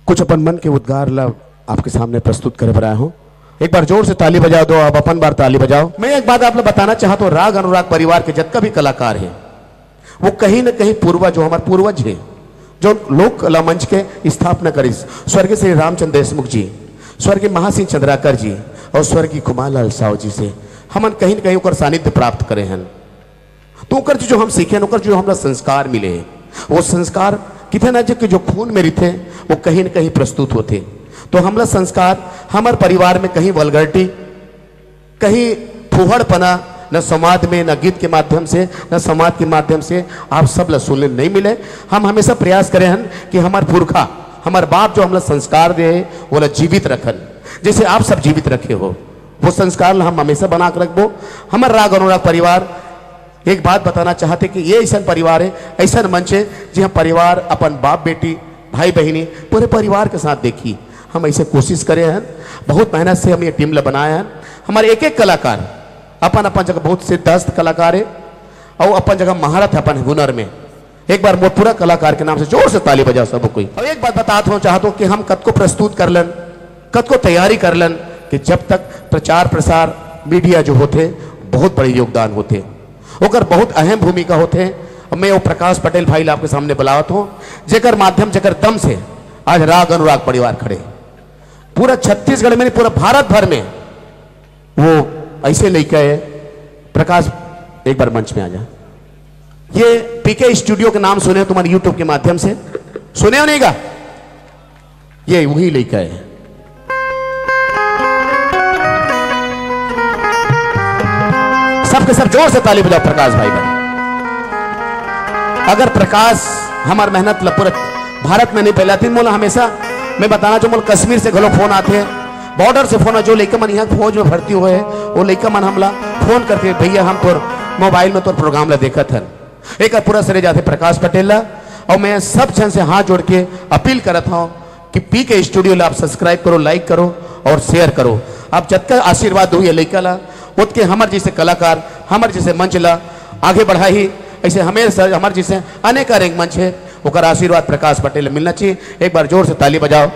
कुछ अपन मन के उद्गार ला आपके सामने प्रस्तुत करे बनाया हूं। एक बार जोर से ताली बजा दो, अब अपन बार ताली बजाओ। मैं एक बात आप लोग बताना चाहता हूं, राग अनुराग परिवार के जितना भी कलाकार हैं वो कहीं ना कहीं पूर्वज, जो हमारे पूर्वज हैं, जो लोक कला मंच के स्थापना करी, स्वर्गीय श्री रामचंद्र देशमुख जी, स्वर्गीय महासिंह चंद्राकर जी और स्वर्गीय कुमारलाल साव जी से हमन कहीं ना कहीं ओकर सानिध्य प्राप्त करे हैं। तो ओकर जो हम सीखे, ओकर जो हमरा संस्कार मिले हैं, वो संस्कार कितने ना जो खून में थे वो कहीं न कहीं प्रस्तुत होते। तो हमरा संस्कार हमारे परिवार में कहीं वल्गरिटी, कहीं फुहड़पना, न समाज में, न गीत के माध्यम से, न समाज के माध्यम से आप सब ला सुनने नहीं मिले। हम हमेशा प्रयास करें हैं कि हमारे पुरखा, हमारे बाप जो हमला संस्कार दे वो ला जीवित रखन, जैसे आप सब जीवित रखे हो वो संस्कार ला हम हमेशा बना कर रखबो। हमारे राग अनुराग परिवार एक बात बताना चाहते कि ये ऐसा परिवार है, ऐसा मंच है जी हम परिवार अपन बाप बेटी भाई बहनी पूरे परिवार के साथ देखी। हम ऐसे कोशिश करे हैं, बहुत मेहनत से हम ये टीम ला बनाए हैं। हमारे एक एक कलाकार अपन अपन जगह बहुत सिद्धस्त कलाकार है और अपन जगह महारत है अपन हुनर में। एक बार मोटपुरा कलाकार के नाम से जोर से ताली बजाओ सब कोई। और एक बात बताता हूँ चाहता हूँ कि हम कद को प्रस्तुत कर लन, कद को तैयारी कर लन कि जब तक प्रचार प्रसार मीडिया जो होते बहुत बड़े योगदान होते, ओकर बहुत अहम भूमिका होते हैं। मैं वो प्रकाश पटेल भाई आपके सामने बुलावत हूँ, जेकर माध्यम जेकर दम से आज राग अनुराग परिवार खड़े पूरा छत्तीसगढ़ में, पूरा भारत भर में वो ऐसे लेके आए। प्रकाश एक बार मंच में आ जा। ये पीके स्टूडियो के नाम सुने तुम्हारे यूट्यूब के माध्यम से, सुने हो नहीं का? ये वही लेके आए। सबके सब जोर से ताली बजाओ प्रकाश भाई पर। अगर प्रकाश हमार मेहनत पूरे भारत में नहीं फैलाती, मोला हमेशा मैं बताना जो मोल कश्मीर से घलो फोन आते हैं, बॉर्डर से फोन, जो लड़का मन यहाँ फौज में भर्ती हुए है वो लड़का मन हमला फोन करते भैया हम तोर मोबाइल में तोर प्रोग्राम ला देखा था। एक पूरा सरे जाते प्रकाश पटेल ला। और मैं सब जन से हाथ जोड़ के अपील करता हूँ कि पीके स्टूडियो ला आप सब्सक्राइब करो, लाइक करो और शेयर करो। आप जब आशीर्वाद हुई लड़का ला उसके हमारे जैसे कलाकार, हमारे जैसे मंच ला आगे बढ़ा ही, ऐसे हमेशा हमारे जैसे अनेक मंच है, वो आशीर्वाद प्रकाश पटेल मिलना चाहिए। एक बार जोर से ताली बजाओ।